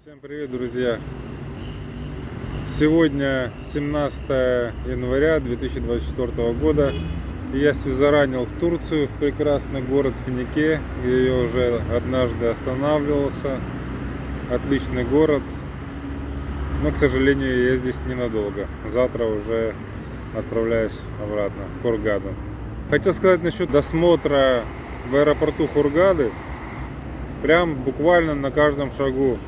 Всем привет, друзья! Сегодня 17 января 2024 года. И я свизаранил в Турцию, в прекрасный город Финике, где я уже однажды останавливался. Отличный город, но, к сожалению, я здесь ненадолго. Завтра уже отправляюсь обратно в Хургаду. Хотел сказать насчет досмотра в аэропорту Хургады. Прям буквально на каждом шагу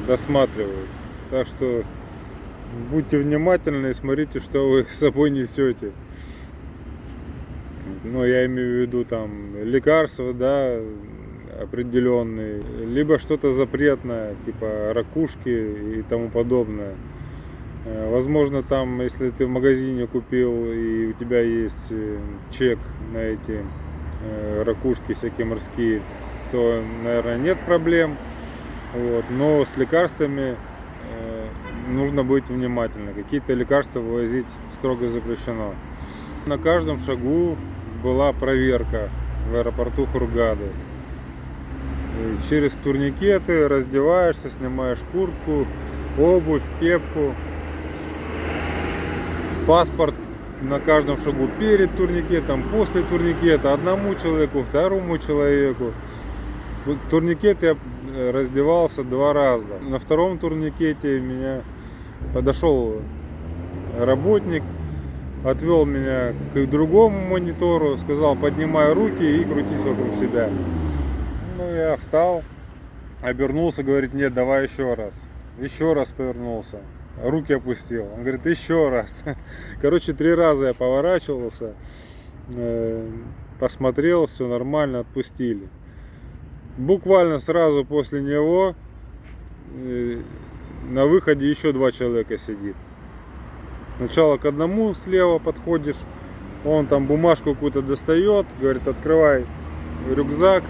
досматривают. Так что будьте внимательны и смотрите, что вы с собой несете. Ну, я имею в виду там лекарства, да, определенные, либо что-то запретное, типа ракушки и тому подобное. Возможно, там, если ты в магазине купил и у тебя есть чек на эти ракушки всякие морские, то, наверное, нет проблем. Вот. Но с лекарствами нужно быть внимательным. Какие-то лекарства вывозить строго запрещено. На каждом шагу была проверка в аэропорту Хургады. И через турникеты раздеваешься, снимаешь куртку, обувь, кепку. Паспорт на каждом шагу перед турникетом, после турникета, одному человеку, второму человеку. Турникет я раздевался 2 раза. На втором турникете меня подошел работник, отвел меня к другому монитору, сказал: поднимай руки и крутись вокруг себя. Ну, я встал, обернулся, говорит: нет, давай еще раз. Еще раз повернулся, руки опустил. Он говорит: еще раз. Короче, 3 раза я поворачивался, посмотрел, все нормально, отпустили. Буквально сразу после него на выходе еще 2 человека сидит. Сначала к одному слева подходишь, он там бумажку какую-то достает, говорит: открывай рюкзак.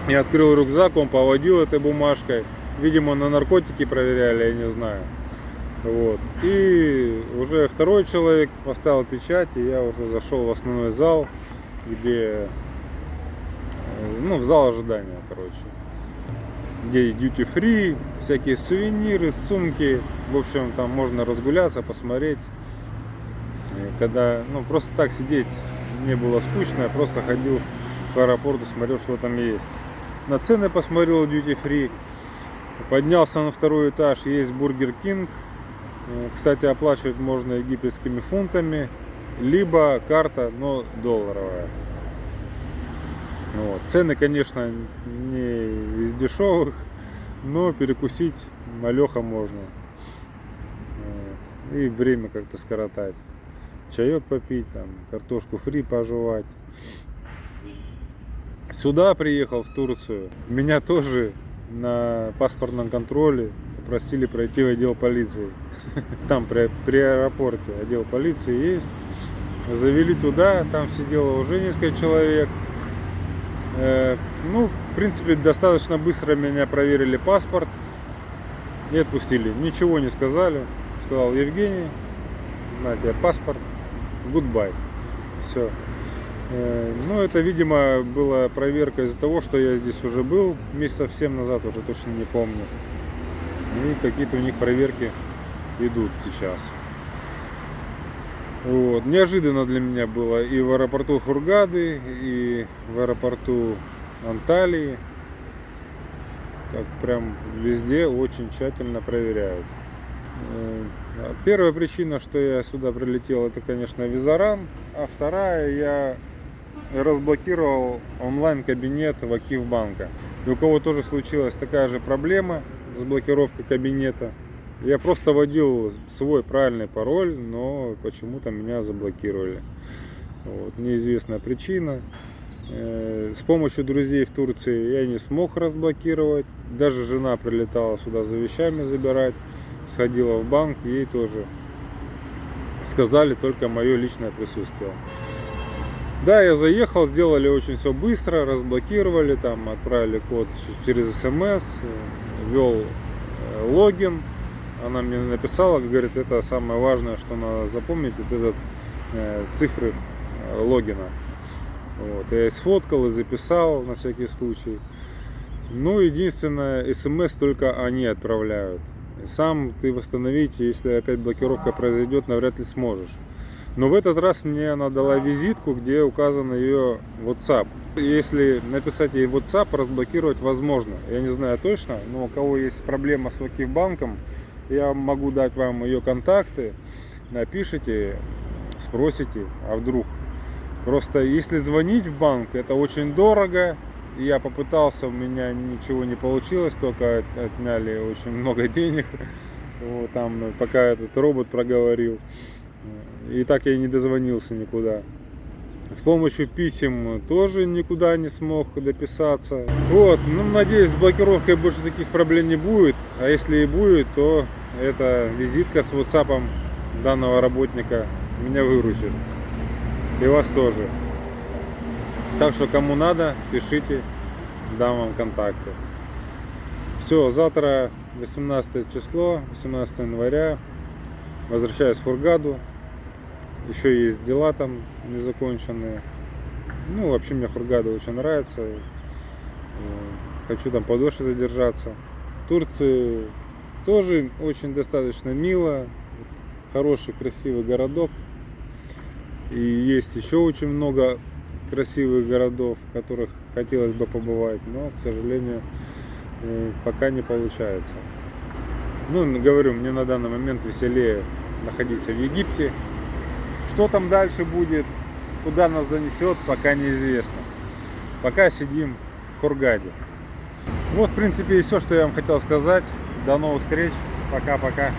Я открыл рюкзак, он поводил этой бумажкой. Видимо, на наркотики проверяли, я не знаю. Вот. И уже второй человек поставил печать, и я уже зашел в основной зал, где... Ну, в зал ожидания, короче. Где duty free, всякие сувениры, сумки. В общем, там можно разгуляться, посмотреть. И когда, ну, просто так сидеть мне было скучно, я просто ходил по аэропорту, смотрел, что там есть. На цены посмотрел duty free. Поднялся на 2-й этаж, есть Burger King. Кстати, оплачивать можно египетскими фунтами, либо карта, но долларовая. Вот. Цены, конечно, не из дешевых, но перекусить малеха можно. Вот. И время как-то скоротать. Чаек попить, там, картошку фри пожевать. Сюда приехал, в Турцию. Меня тоже на паспортном контроле попросили пройти в отдел полиции. Там при аэропорте отдел полиции есть. Завели туда, там сидело уже несколько человек. Ну, в принципе, достаточно быстро меня проверили паспорт и отпустили. Ничего не сказали. Сказал: Евгений, на тебе паспорт, goodbye. Все. Ну, это, видимо, была проверка из-за того, что я здесь уже был месяцев 7 назад, уже точно не помню. И какие-то у них проверки идут сейчас. Вот. Неожиданно для меня было и в аэропорту Хургады, и в аэропорту Анталии. Так прям везде очень тщательно проверяют. Первая причина, что я сюда прилетел, это, конечно, визаран. А вторая, я разблокировал онлайн-кабинет в Акифбанка. И у кого тоже случилась такая же проблема с блокировкой кабинета. Я просто вводил свой правильный пароль, но почему-то меня заблокировали. Вот. Неизвестная причина. С помощью друзей в Турции я не смог разблокировать. Даже жена прилетала сюда за вещами забирать. Сходила в банк, ей тоже сказали только мое личное присутствие. Да, я заехал, сделали очень все быстро, разблокировали, там отправили код через смс, ввел логин. Она мне написала, говорит: это самое важное, что надо запомнить, это цифры логина. Вот. Я сфоткал и записал на всякий случай. Ну, единственное, смс только они отправляют. Сам ты восстановить, если опять блокировка произойдет, навряд ли сможешь. Но в этот раз мне она дала визитку, где указан ее WhatsApp. Если написать ей WhatsApp, разблокировать возможно. Я не знаю точно, но у кого есть проблема с Вакифбанком, я могу дать вам ее контакты. Напишите, спросите, а вдруг. Просто если звонить в банк, это очень дорого. Я попытался, у меня ничего не получилось, только отняли очень много денег. Вот, там, пока этот робот проговорил. И так я не дозвонился никуда. С помощью писем тоже никуда не смог дописаться. Вот, ну, надеюсь, с блокировкой больше таких проблем не будет. А если и будет, то эта визитка с WhatsApp данного работника меня выручит. И вас тоже. Так что кому надо, пишите, дам вам контакты. Все, завтра 18 число, 18 января. Возвращаюсь в Хургаду. Еще есть дела там незаконченные. Ну, вообще мне Хургада очень нравится. Хочу там подольше задержаться. В Турции тоже очень достаточно мило. Хороший, красивый городок. И есть еще очень много красивых городов, в которых хотелось бы побывать, но, к сожалению, пока не получается. Ну, говорю, мне на данный момент веселее находиться в Египте. Что там дальше будет, куда нас занесет, пока неизвестно. Пока сидим в Хургаде. Вот, в принципе, и все, что я вам хотел сказать. До новых встреч. Пока-пока.